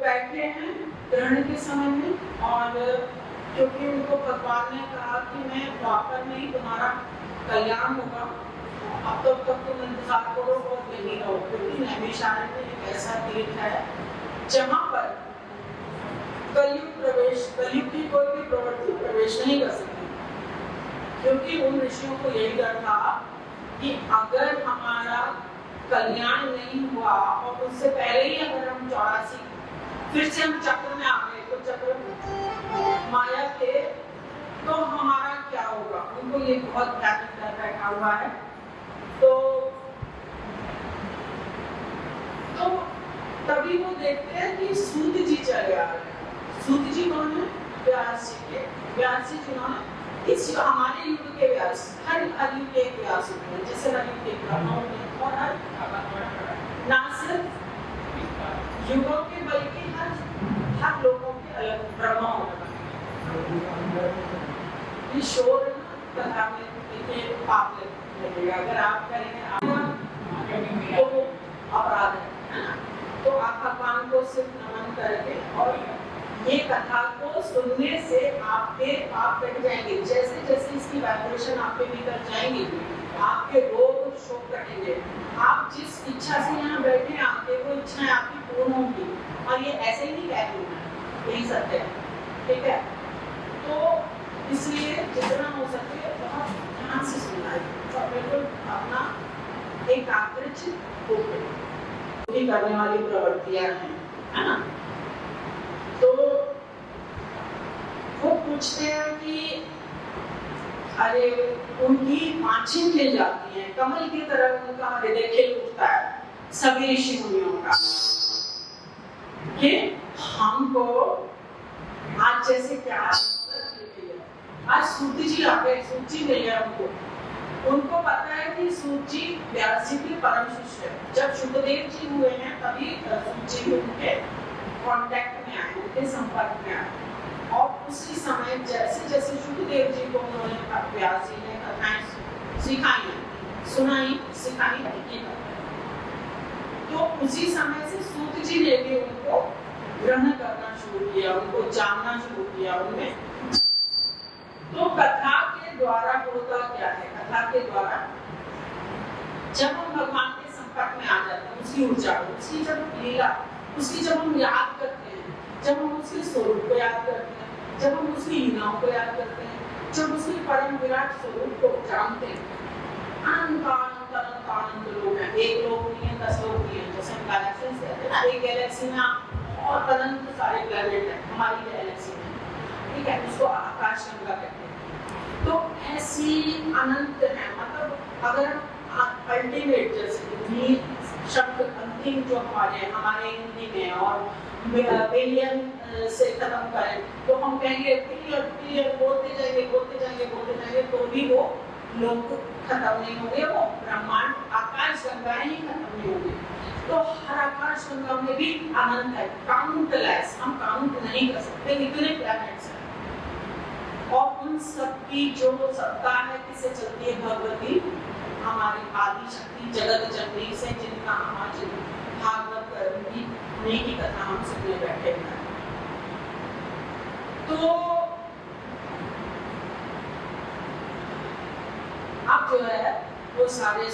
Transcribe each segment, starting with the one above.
बैठे हैं ग्रहण के समय में, और क्योंकि उनको भगवान ने कहा कि मैं द्वापर में ही तुम्हारा कल्याण होगा, अब तक तुम इंतजार करो और यही रहो, क्योंकि नैमिषारण्य में एक ऐसा तीर्थ है जहाँ पर कलयुग की कोई भी प्रवृत्ति प्रवेश नहीं कर सकती, क्योंकि उन ऋषियों को यही डर था कि अगर हमारा कल्याण नहीं हुआ और उससे पहले ही अगर हम 84 फिर से हम चक्र में आ गए, तो चक्र माया के, तो हमारा क्या होगा। उनको ये बहुत भयानक डर बैठा हुआ है। तो तभी वो देखते हैं कि सूत जी चले आ रहे हैं। सूत जी कौन है? व्यास जी जिन्होंने इस हमारे युग के व्यास, हर युग के व्यास होते हैं, जैसे हर युग के ब्रह्मा होते हैं, और हर ना सिर्फ युगों के बल्कि हर लोगों के अलग ब्रह्मा होता है। शोर कथा में देखिए पाप लगेगा, अगर आप करेंगे तो अपराध है। तो आप भगवान को सिर्फ नमन करके और ये कथा को सुनने से आपके पाप कट जाएंगे। जैसे जैसे इसकी वाइब्रेशन आपके भीतर जाएंगी, आपके रोग शोक कटेंगे। आप जिस इच्छा से यहाँ बैठे आके वो इच्छाएं आपकी पूर्ण होंगी, और ये ऐसे ही नहीं कह रही है, यही सत्य है, ठीक है। तो इसलिए जितना हो सके बहुत ध्यान से सुनना है और बिल्कुल अपना एकाग्रचित होकर करने वाली प्रवृत्तियां हैं, है ना। तो वो पूछते हैं कि अरे उनकी आंखें खिल जाती हैं, कमल की तरह उनका हृदय खिल उठता है सभी ऋषि मुनियों का, कि हमको आज जैसे क्या आज सूत जी आ गए, सूत जी मिल गया उनको पता है कि सूत जी व्यास जी के परम शिष्य है। जब शुकदेव जी हुए हैं तभी सूत जी उनके कांटेक्ट में आए, उनके संपर्क में आए, और उसी समय जैसे जैसे शुकदेव जी को उन्होंने व्यास जी ने कथाएं सिखाई हैं, सुनाई सिखाई नहीं। तो उसी समय से सूत जी ने भी उनको ग्रहण करना शुरू किया, उनको जानना शुरू किया उनमें। तो कथा के द्वारा होता क्या है, कथा के द्वारा जब हम भगवान के संपर्क में आ जाते हैं, उसकी ऊर्जा, उसकी जब लीला, उसकी जब हम याद करते हैं, जब हम उसके स्वरूप को याद करते हैं, जब हम उसकी लीलाओं को याद करते हैं, जब उसके परम विराट स्वरूप को जानते हैं, अनंत अनंत अनंत अनंत लोग हैं, एक लोग नहीं है, 10 लोग नहीं है, जैसे हम गैलेक्सी से कहते हैं ना, एक गैलेक्सी में और अनंत सारे प्लैनेट हैं हमारी गैलेक्सी में, ठीक है, उसको आकाश गंगा कहते हैं। तो ऐसी अनंत है, मतलब अगर अल्टीमेट जैसे शब्द अंतिम जो हमारे हिंदी में और बिलियन से खत्म करें तो हम कहेंगे बिलियन बिलियन, बोलते जाएंगे तो भी वो लोग खत्म नहीं होंगे, वो ब्रह्मांड आकाश गंगा ही खत्म नहीं होंगे। तो हर आकाश गंगा में भी अनंत है, काउंटलेस, हम काउंट नहीं कर सकते इतने प्लैनेट्स हैं। और उन सब की जो सत्ता है किससे चलती है, भगवती हमारी आदि शक्ति जगत जननी से, जिनका हम आज भागवत करने की कथा हम सुनने बैठे हैं। तो अब जो है वो सारे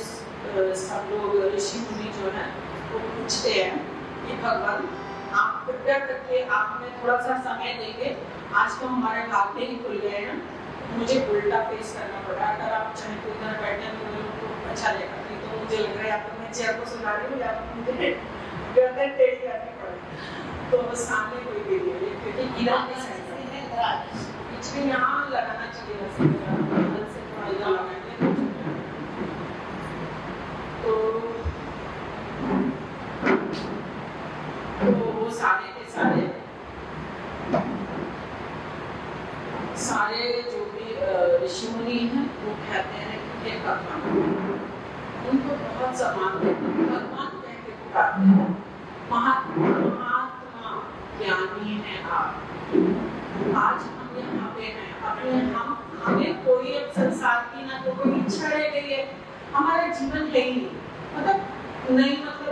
सब लोग ऋषि मुनि जो है वो पूछते हैं कि भगवान आप कृपया करके आप हमें थोड़ा सा समय देंगे, आज तो हमारे खाते ही खुल गए हैं, मुझे उल्टा फेस करना पड़ा, अगर आप चाहे तो इधर बैठने तो अच्छा लगेगा, नहीं तो मुझे लग रहा है या तो मैं चेयर को सुना रही हूँ या तो मुझे गर्दन टेढ़ी करनी पड़ेगी। तो सामने कोई भी नहीं है क्योंकि गिरा के साइड है, बीच में यहाँ लगाना चाहिए वैसे थोड़ा इधर लगाएंगे तो वो सारे के सारे जो भी ऋषि मुनि हैं वो कहते हैं कि भगवान, उनको बहुत सम्मान देते हैं, भगवान कह के पुकारते हैं, महात्मा ज्ञानी है आप, आज हम यहाँ पे हैं, अपने हमें कोई अब संसार की ना तो कोई इच्छा रह गई है, हमारा जीवन है ही नहीं, मतलब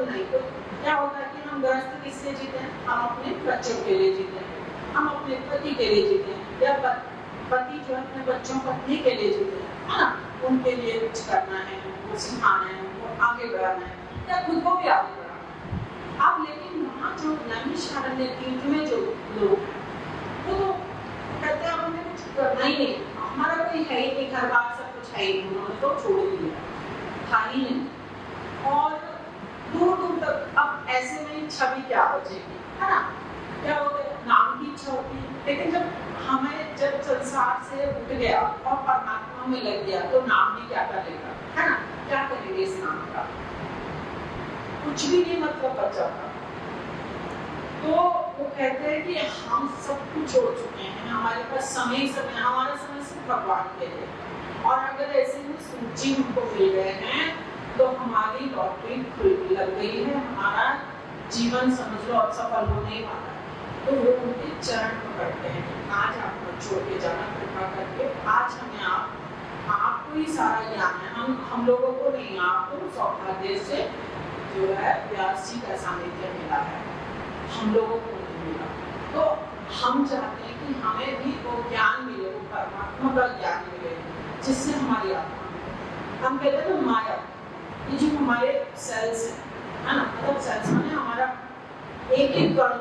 नहीं तो क्या होता है कि हम गृहस्थ किससे जीते हैं, हम अपने बच्चों के लिए जीते हैं, हम अपने पति के लिए जीते हैं, या पति जो है अपने बच्चों पत्नी के लिए जीते हैं, है ना, उनके लिए कुछ करना है, उनको सिखाना है, उनको आगे बढ़ाना है, या खुद को भी आगे बढ़ाना है। अब लेकिन वहाँ जो नैमिषारण्य तीर्थ में जो लोग हैं वो तो कहते हैं हमें कुछ करना ही नहीं, हमारा कोई है ही नहीं, घर बार सब कुछ है ही नहीं, उन्होंने तो छोड़ दिया, था ही नहीं, और दूर दूर तक अब ऐसे में छवि क्या बचेगी, है ना, क्या होता है नाम की इच्छा होती है, लेकिन जब संसार से उठ गया और परमात्मा में लग गया तो नाम भी क्या करेगा, है ना, क्या करेंगे इस नाम का, कुछ भी नहीं मतलब बचा था। तो वो कहते हैं कि हम सब कुछ छोड़ चुके हैं, हमारे पास हमारा समय सिर्फ भगवान के लिए, और अगर ऐसे में सूची हमको मिल गए हैं तो हमारी लॉटरी लग गई है, हमारा जीवन समझ लो अब सफल होने वाला है। तो वो उनके चरण पकड़ते हैं, आज आप मत छोड़ के जाना, कृपा करके आज हमें आपको ही सारा ज्ञान है, हम लोगों को नहीं, आपको सौभाग्य से जो है व्यास जी का सानिध्य मिला है, हम लोगों को नहीं मिला। तो हम चाहते हैं कि हमें भी वो ज्ञान मिले, वो परमात्मा का ज्ञान मिले, जिससे हमारी आत्मा, हम कहते हैं ना माया, ये जो हमारे सेल्स है ना, मतलब सेल्स में हमारा एक कण,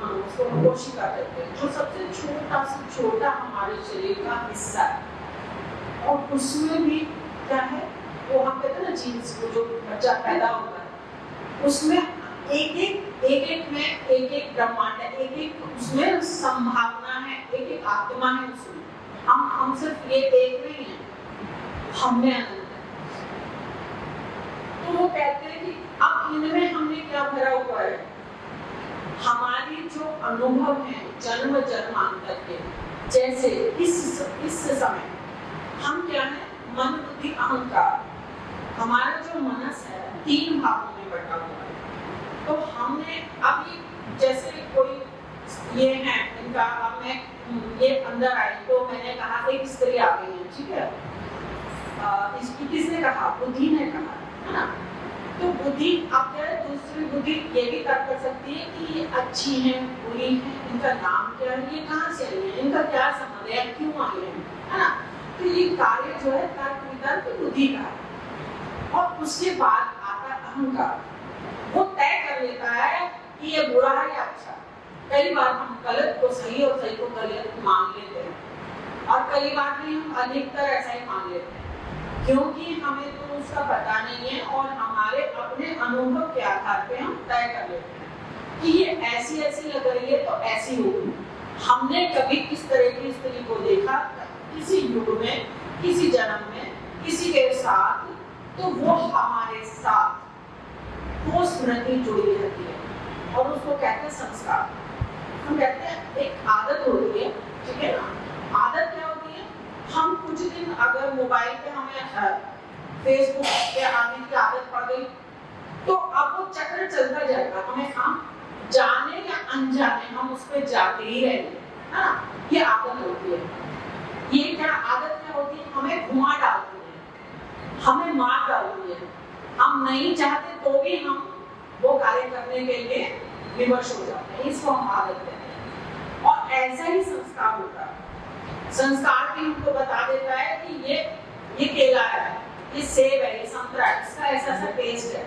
उसको कोशिका कहते हैं, जो सबसे छोटा से छोटा हमारे शरीर का हिस्सा है, और उसमें भी क्या है, वो हम कहते हैं ना जीन्स, वो जो बच्चा पैदा होता है उसमें एक में एक ब्रह्मांड है, एक उसमें संभावना है, एक आत्मा है उसमें, हम सिर्फ ये देख रहे हैं, हमें आनंद है। तो वो कहते हैं कि अब इनमें हमने क्या भरा हुआ है, हमारी जो अनुभव है जन्म जन्मांतर के, जैसे इस समय हम क्या है, मन बुद्धि अहंकार, हमारा जो मनस है 3 भागों में बटा हुआ है। तो हमने अभी जैसे कोई ये है इनका, अब मैं ये अंदर आई तो मैंने कहा एक स्त्री आ गई है, ठीक है, किसने कहा? बुद्धि ने कहा, है ना? तो बुद्धि अब क्या है, दूसरी बुद्धि ये भी तर्क कर सकती है कि ये अच्छी है, बुरी है, इनका नाम क्या है, ये कहाँ से आई है, इनका क्या संबंध है, क्यों आई है ना? तो ये कार्य जो है तर्क वितर्क बुद्धि का है। और उसके बाद आता अहंकार, वो तय कर लेता है कि ये बुरा है या अच्छा। कई बार हम गलत को सही और सही को गलत मान लेते हैं, और कई बार भी हम अधिकतर ऐसा ही मान लेते हैं, क्योंकि हमें तो उसका पता नहीं है और हमारे अपने अनुभव के आधार पे हम तय कर लेते हैं कि ये ऐसी ऐसी लग रही है तो ऐसी होगी। हमने कभी किस तरह की स्त्री को देखा किसी युग में, किसी जन्म में, किसी के साथ, तो वो हमारे साथ वो स्मृति जुड़ी रहती है और उसको कहते हैं संस्कार। हम कहते हैं एक आदत होती है, ठीक है ना? आदत क्या होती है? हम कुछ दिन अगर मोबाइल पे हमें फेसबुक पे आने की आदत पड़ गई, तो अब वो चक्र चलता जाएगा, हमें हम जाने या अनजाने हम उस पर जाते ही रहेंगे, है ना? ये आदत होती है। ये क्या आदत क्या होती है? हमें घुमा डालती है, हमें मार डालती है, हम नहीं चाहते तो भी हम वो कार्य करने के लिए विवश हो जाते हैं, इसको हम आदत कहते हैं। और ऐसा ही संस्कार होता है। संस्कार भी हमको बता देता है कि ये केला है, ये सेब है, ये संतरा है, इसका ऐसा ऐसा टेस्ट है।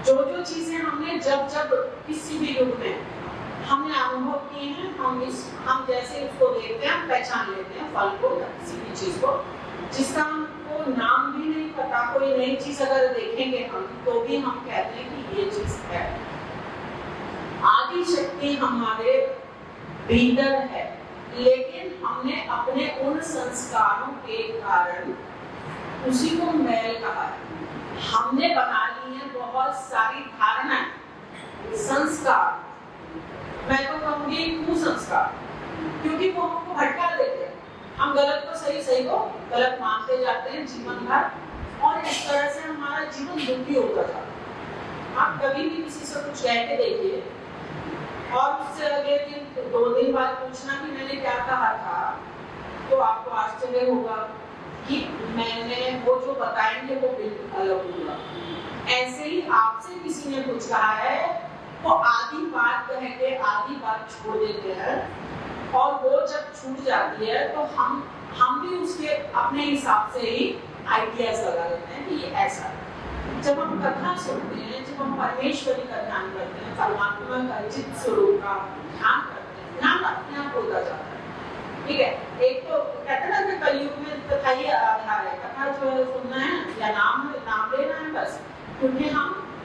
जो जो चीजें हमने जब जब किसी भी युग में हमने अनुभव किए हैं, हम जैसे उसको देखते हैं, हम पहचान लेते हैं फल को या किसी भी चीज को, जिसका हमको नाम भी नहीं पता। कोई नई चीज अगर देखेंगे हम, तो भी हम कहते हैं कि ये चीज है। आदि शक्ति हमारे भीतर है, लेकिन हमने अपने उन संस्कारों के कारण उसी को मैल कहा है। हमने बना ली है बहुत सारी धारणाएं, संस्कार, मैं तो कहूंगी कुसंस्कार, क्योंकि वो हमको भटका देते हैं। हम गलत को सही, सही को गलत मानते जाते हैं जीवन भर, और इस तरह से हमारा जीवन दुखी होता था। आप कभी भी किसी से कुछ कह के देखिए और उससे अगले दिन 2 दिन बाद पूछना कि मैंने क्या कहा था, तो आपको आश्चर्य होगा कि मैंने वो जो बताएंगे वो बिल्कुल अलग होगा। ऐसे ही आपसे किसी ने कुछ कहा है, वो आधी बात कह के आधी बात छोड़ देते हैं, और वो जब छूट जाती है तो हम भी उसके अपने हिसाब से ही आइडियाज लगा लेते हैं कि ये ऐसा है। जब हम कथा सुनते हैं, जब हम परमेश्वरी का ध्यान करते हैं, परमात्मा का चित्त स्वरूप का ध्यान करते हैं, ध्यान अपने आप होता जाता है, ठीक है? एक तो कहते हैं ना कि कलयुग में कथा ही आधार है, कथा जो है सुनना है या नाम लेना है बस, क्योंकि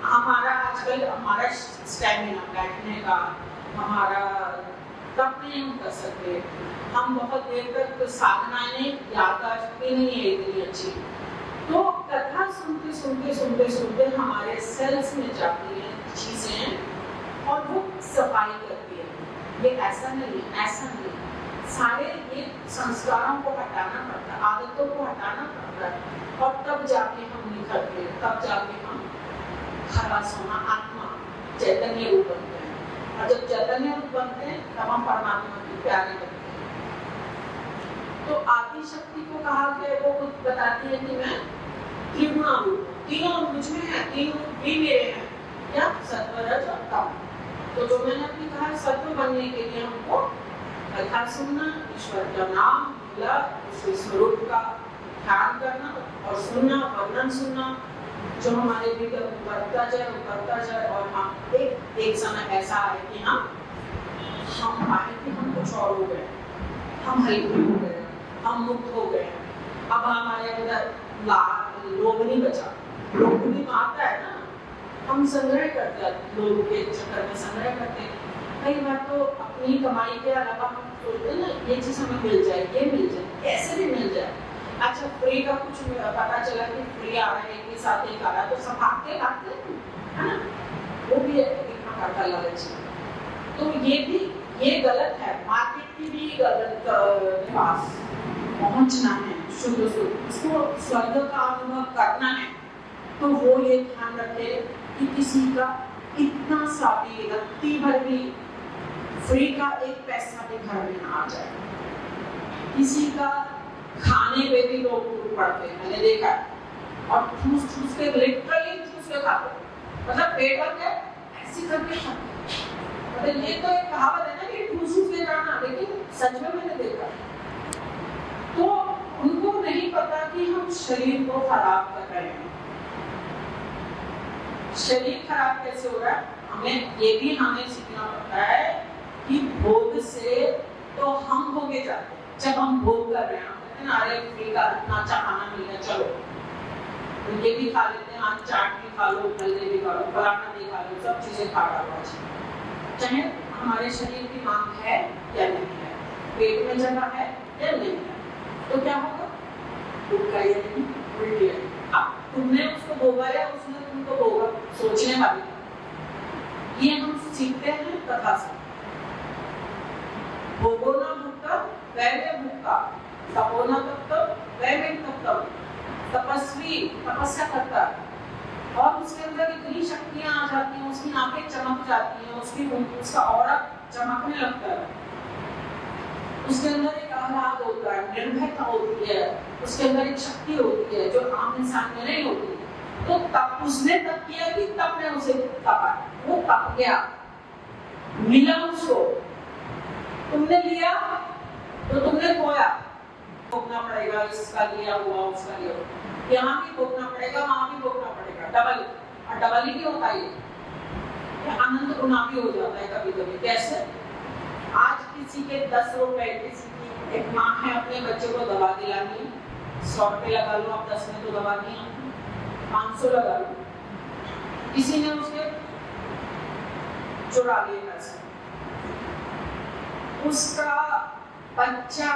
हमारा आजकल हमारा स्टैमिना बैठने का, हमारा तब नहीं हम कर सकते, हम बहुत देर तक साधना नहीं, याददाश्त भी नहीं है इतनी अच्छी, तो कथा सुनते सुनते सुनते सुनते हमारे सेल्स में जाती है चीजें और वो सफाई करती है। ये ऐसा नहीं, ऐसा नहीं, सारे ये संस्कारों को हटाना पड़ता है, आदतों को हटाना पड़ता है, और तब जाके हम निखरते हैं, तब जाके हम खरा सोना आत्मा चैतन्य रूप बनते हैं। और जब चैतन्य रूप बनते हैं तब हम परमात्मा की प्यारे बनते हैं। तो आदि शक्ति को कहा गया, वो खुद बताती है कि मैं त्रिगुणा रूप, तीनों मुझ में है, तीनों भी मेरे हैं, क्या? सत्व, रज और तम। तो जो मैंने अभी कहा, सत्व बनने के लिए हमको कथा सुनना, ईश्वर का नाम मिला, उसके स्वरूप का ध्यान करना और सुनना, वर्णन सुनना, जो हमारे भीतर बढ़ता जाए और हम एक समय ऐसा आए कि हम पाए कि हम कुछ और हो गए, हम हल्के हो गए, हम मुक्त हो गए, अब हमारे अंदर लोभ नहीं बचा। लोभ भी मारता है ना, हम संग्रह करते हैं, लोभ के चक्कर में संग्रह करते हैं। कई बार तो अपनी कमाई के अलावा हम सोचते हैं ना, ये चीज हमें मिल जाए, ये मिल जाए, कैसे भी मिल जाए। अच्छा, फ्री का कुछ पता चला कि फ्री आ रहा है, एक के साथ एक आ रहा है, तो सब भागते है ना, वो भी एक प्रकार का लालच है। तो ये गलत है, मार्केट की भी गलत पास पहुंचना है, शुद्ध उसको स्वर्ग का अनुभव करना है, तो वो ये ध्यान रखे कि किसी का इतना सा भी रत्ती भर भी फ्री का एक पैसा भी घर में ना आ जाए, किसी का खाने पे भी लोग पड़ते हैं, मैंने देखा है, और ठूस ठूस के लिटरली ठूस के खाते हैं, मतलब पेट भर के ऐसी करके खाते हैं। मतलब ये तो एक कहावत है ना कि ठूस ठूस के खाना, लेकिन सच में मैंने देखा। तो उनको नहीं पता कि हम शरीर को खराब कर रहे हैं। शरीर खराब कैसे हो रहा है, हमें ये भी सीखना पड़ता है कि भोग से तो हम भोगे जाते हैं। जब हम भोग कर रहे हैं ना, अरे इतना अच्छा खाना मिल गया, चलो तो ये भी खा लेते हैं, आज चाट भी खा लो, हल्दी भी खा लो, फलाना भी खा लो, सब चीजें खा डालो। चाहे हमारे शरीर की मांग है या नहीं है, पेट में जगह है या नहीं है, तो क्या होगा, उल्टी है। अब तुमने उसको भोगा या उसने तुमको भोगा, सोचने वाली। ये हम सीखते हैं कथा से। भोगो न भुक्ता वैम्य भुक्ता, तपो न तप्तम वैम्य तप्तम। तपस्वी तपस्या करता है और उसके अंदर इतनी शक्तियां आ जाती हैं, उसकी आंखें चमक जाती हैं, उसका ऑरा चमकने लगता है, उसके अंदर एक आह्लाद होता है, निर्भयता होती है, उसके अंदर एक शक्ति होती है जो आम इंसान में नहीं होती। तो तब उसने तब किया कि तब ने उसे तपा, वो तप गया, मिला उसको। तुमने लिया तो तुमने खोया, भोगना पड़ेगा, इसका लिया हुआ उसका लिया हुआ, यहाँ भी भोगना पड़ेगा, वहां भी भोगना पड़ेगा, डबल। और डबल ही होता है, ये अनंत गुना भी हो जाता है कभी कभी। कैसे, आज किसी के 10 रुपए, किसी की एक माँ है अपने बच्चे को दवा दिलानी, 100 रुपए लगा लो, आप 10 में तो दवा नहीं है, 500 लगा लो, किसी ने उसके चुरा लिए पैसे, उसका बच्चा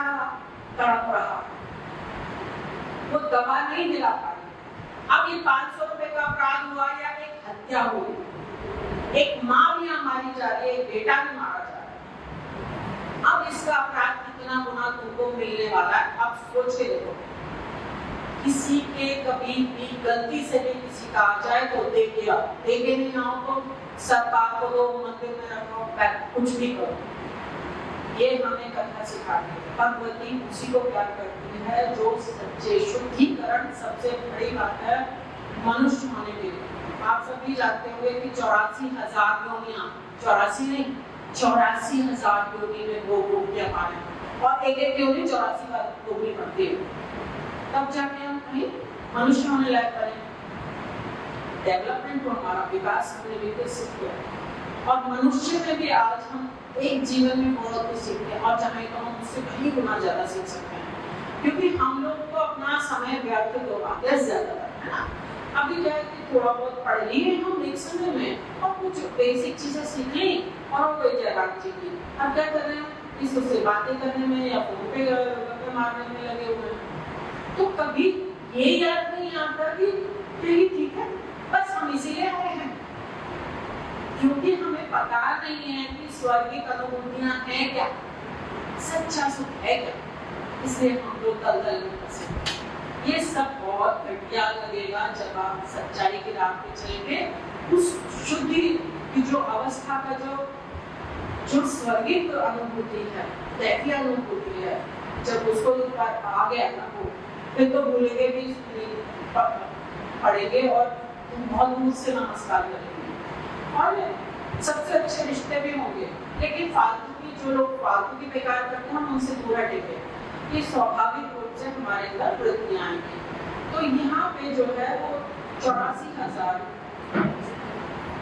तड़प रहा, वो दवा नहीं दिला पाई। अब ये 500 रुपए का अपराध हुआ या एक हत्या हुई, एक माँ भी मारी जा रही है, एक बेटा भी मारा जा रहा है। अब इसका अपराध कितना गुना तुमको मिलने वाला है, अब सोच के देखो। किसी के कभी भी गलती से भी किसी का आ जाए तो देखे नहीं आओ तो सरकार को दो, मंदिर में रखो, कुछ भी करो। ये हमें कथा सिखाती है। भगवती उसी को प्यार करती है जो सच्चे, शुद्धिकरण सबसे बड़ी बात है मनुष्य होने के लिए। आप सभी जानते होंगे कि 84,000 योनियां, 84 नहीं, 84,000 योनि में भोग किया पाने, और एक योनि 84 बार भोगनी पड़ती है, तब जाके हम कहीं मनुष्य होने लायक बने। डेवलपमेंट को हमारा विकास हमने विकसित किया, और मनुष्य में भी आज हम एक जीवन में बहुत कुछ सीखते हैं, और चाहे तो हम उससे कहीं गुना ज्यादा सीख सकते हैं, क्योंकि हम लोग को अपना समय व्यर्थ करवाते हैं ज्यादा, है ना। अभी क्या है कि थोड़ा बहुत पढ़ लिए हम एक समय में, और कुछ बेसिक चीजें सीख ली और कोई जगह सीखी। अब क्या कर रहे हैं, किसी से बातें करने में या फोन पे गप्पे मारने में लगे हुए हैं। तो कभी ये याद नहीं आता कि ठीक है, बस हम इसीलिए आए हैं क्योंकि हमें पता नहीं है कि स्वर्गीय अनुभूतियां हैं क्या, सच्चा सुख है क्या, इसलिए हम लोग दलदल में फंसे। ये सब बहुत घटिया लगेगा जब आप सच्चाई की राह पे चलेंगे। उस शुद्धि की जो अवस्था का जो स्वर्गीय अनुभूति है, दैवीय अनुभूति है, जब उसको एक बार आ गया ना, वो फिर तो भूलेंगे भी पढ़ेंगे और बहुत दूर से नमस्कार करेंगे, और सबसे अच्छे रिश्ते भी होंगे। लेकिन फालतू की जो लोग फालतू की बेकार करते हैं, हम उनसे दूर हटेंगे। ये स्वाभाविक रूप से हमारे अंदर वृत्तियां आएंगी। तो यहाँ पे जो है वो 84,000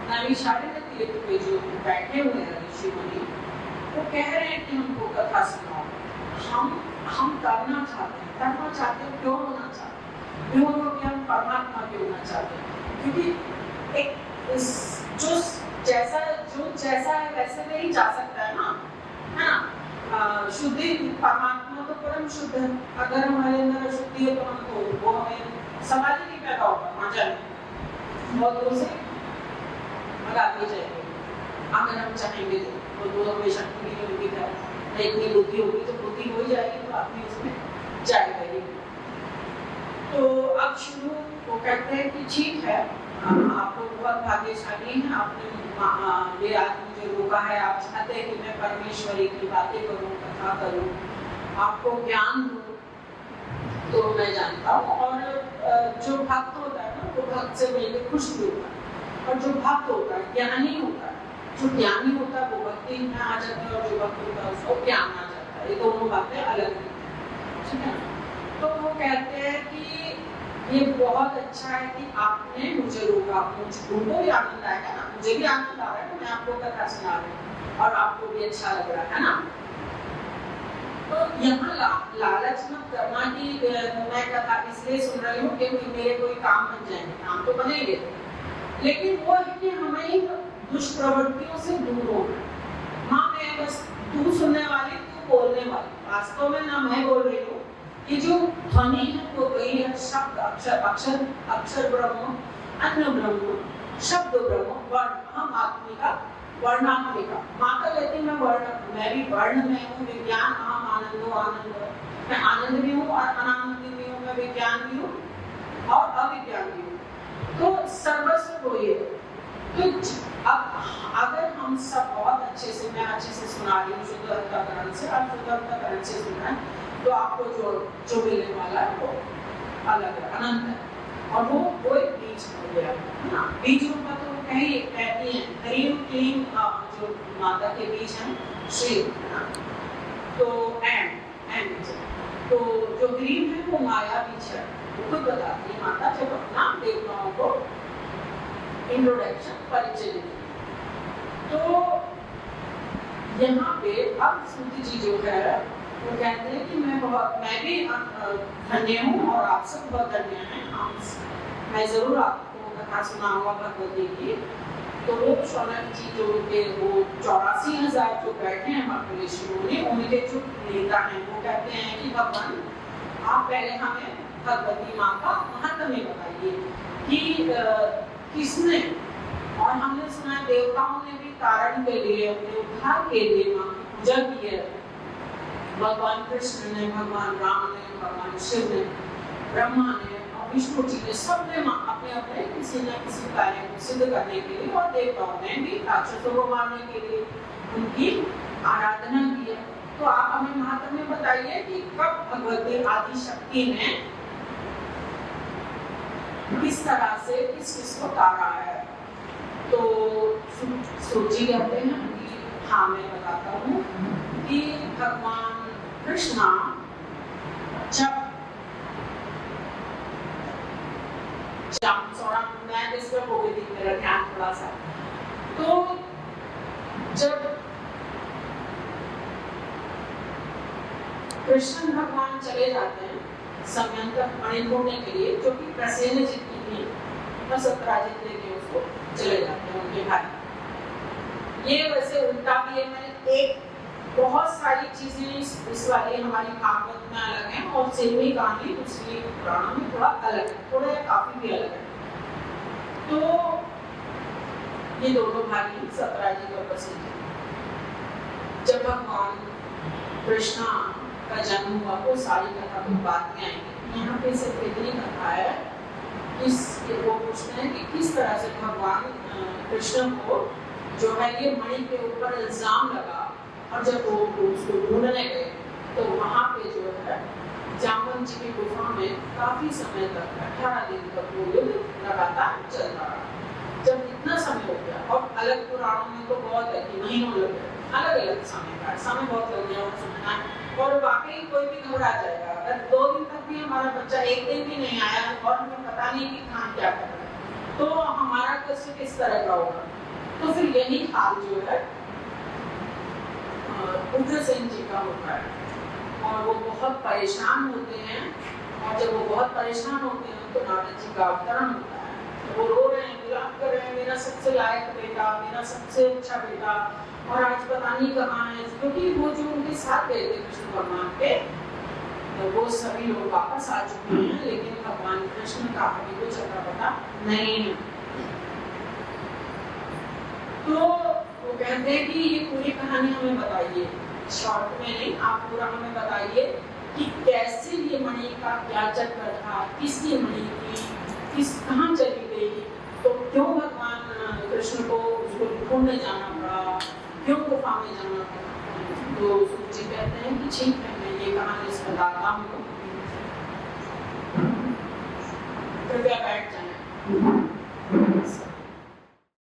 नैमिषारण्य पे जो बैठे हुए हैं ऋषि मुनि, वो कह रहे हैं कि हमको कथा सुनाओ। हम करना चाहते हैं, क्यों होना चाहते, क्यों कि हम परमात्मा क्यों होना चाहते हैं, क्योंकि एक जो जैसा है वैसे नहीं जा सकता है ना, है ना। शुद्धि परमात्मा तो परम शुद्ध है, अगर हमारे अंदर अशुद्धि है तो हमको वो हमें सवाल ही नहीं पैदा होगा, वहां जाने बहुत दूर से भगा दिए जाएंगे। अगर हम चाहेंगे तो हमेशा बुद्धि है, इतनी बुद्धि होगी तो बुद्धि हो ही जाएगी, तो आदमी उसमें जाएगा ही। तो अब शुरू वो कहते हैं कि ठीक है, आप लोग बहुत भाग्यशाली हैं, आपने ये आज मुझे रोका है, आप चाहते हैं कि मैं परमेश्वरी की बातें करूं, कथा करूं, आपको ज्ञान दूं, तो मैं जानता हूँ। और जो भक्त होता है ना, वो भक्त से मिलकर खुश भी होता है। और जो भक्त होता है, ज्ञानी होता है, जो ज्ञानी होता है वो भक्ति में आ जाता है, और जो भक्त होता है उसको ज्ञान आ जाता है। ये दोनों बातें अलग हैं, ठीक है। तो वो कहते हैं कि ये बहुत अच्छा है कि आपने मुझे रोका, मुझको भी आनंद आएगा ना, मुझे भी आनंद आ रहा है, मैं आपको कथा सुना रही हूँ और आपको भी अच्छा लग रहा है ना। तो यहाँ लालच मत करना कि मैं कथा इसलिए सुन रही हूँ कि मेरे कोई काम बन जाएंगे, काम तो बनेंगे, लेकिन वो है कि हमें इन दुष्प्रवृत्तियों से दूर होना। माँ मैं बस तू सुनने वाली, तू बोलने वाली, वास्तव में ना मैं बोल रही हूँ, ये जो ध्वनि है वो वही है, शब्द अक्षर, अक्षर अक्षर ब्रह्म, अन्न ब्रह्म, शब्द ब्रह्म, वर्ण हम आत्मिका वर्णात्मिका। माता कहती मैं वर्ण, मैं भी वर्ण में हूँ, विज्ञान अहम आनंदो आनंद, मैं आनंद भी हूँ और अनानंद भी हूँ, मैं विज्ञान भी हूँ और अविज्ञान भी हूँ। तो सर्वस्व वही है। तो अब अगर हम सब बहुत अच्छे से, मैं अच्छे से सुना रही हूँ शुद्ध अंतःकरण से, और शुद्ध अंतःकरण से सुना है, तो आपको जो मिलने वाला है वो अलग है, अनंत है। और वो एक बीज हो गया है ना। बीजों का तो कहती है ह्रीम क्लीम, जो माता के बीज हैं श्री है ना। तो एंड तो जो ह्रीम है वो माया बीज है, वो खुद बताती है माता जब अपना देवताओं को इंट्रोडक्शन परिचय देती। तो यहाँ पे अब सूती जी जो है वो कहते हैं कि मैं भी धन्य हूँ और आप सब बहुत धन्य हैं। मैं जरूर आपको कथा सुनाऊंगा भगवती की। तो वो शौनक जी जो के वो 84,000 जो बैठे हैं महापुरुषों ने, उनके जो नेता हैं वो कहते हैं कि भगवान आप पहले हमें भगवती माँ का महत्व बताइए कि किसने, और हमने सुना देवताओं ने भी तारण के लिए, अपने उद्धार के लिए माँ की पूजा की है। भगवान कृष्ण ने, भगवान राम ने, भगवान शिव ने, ब्रह्मा ने और विष्णु जी ने, सबने अपने अपने किसी न किसी कार्य को सिद्ध करने के लिए, और देवताओं ने भी राक्षसों को मारने के लिए उनकी आराधना की है। तो आप हमें महात्म्य बताइए कि कब भगवती आदि शक्ति ने किस तरह से किस को तारा है। तो सूची कहते हैं कि हाँ मैं बताता हूँ कि भगवान कृष्णा जब मैं डिस्टर्ब हो गई थी, मेरा ध्यान थोड़ा सा। तो जब कृष्ण भगवान चले जाते हैं समयंतक मणि ढूंढने के लिए, जो कि प्रसेन जी की थी, और सत्राजित लेके उसको चले जाते हैं उनके भाई। ये वैसे उल्टा भी है, मैंने एक बहुत सारी चीजें इस वाली हमारी भागवत में अलग है, और सेमी कहानी दूसरी पुराणों में थोड़ा अलग है, थोड़ा या काफी भी अलग है। तो ये दोनों भाई सत्राजित और प्रसेन, जब भगवान कृष्णा का जन्म हुआ वो सारी कथा तो बाद में आएंगे। यहाँ पे सिर्फ इतनी कथा है, वो पूछते हैं कि किस तरह से भगवान कृष्ण को जो है ये मणि के ऊपर इल्जाम लगा, और जब वो उसको ढूंढने गए तो वहाँ पे जो है जामवंत जी की गुफा में काफी समय तक 18 दिन तक वो युद्ध लगातार चलता रहा। जब इतना समय हो गया, और अलग पुराणों में तो बहुत है कि महीनों लग गए, अलग अलग समय बहुत लग गया समझना, और वाकई कोई भी घबरा जाएगा अगर 2 दिन तक भी हमारा बच्चा एक दिन भी नहीं आया और हमें पता नहीं कि कहाँ क्या कर रहा है, तो हमारा कष्ट किस तरह का होगा। तो फिर यही हाल जो है उग्रसेन जी का होता है, और वो बहुत परेशान होते हैं, और जब वो बहुत परेशान होते हैं तो नारद जी का अवतरण होता है। तो वो रो रहे हैं, विलाप कर रहे हैं, मेरा सबसे लायक बेटा, मेरा सबसे अच्छा बेटा, और आज पता नहीं कहाँ है, क्योंकि वो जो उनके साथ गए थे कृष्ण भगवान के, तो वो सभी लोग वापस आ चुके हैं, लेकिन भगवान कृष्ण का अभी कुछ पता नहीं है। तो वो कहते हैं कि ये पूरी कहानी हमें बताइए, शॉर्ट में नहीं, आप पूरा हमें बताइए कि कैसे ये मणि का क्या चक्कर था, किसकी मणि थी, कहाँ चली गई, तो क्यों भगवान कृष्ण को उसको ढूंढने जाना पड़ा, क्यों गुफा में जाना पड़ा। तो सूची कहते हैं कि ठीक है मैं ये कहानी बताता हूँ।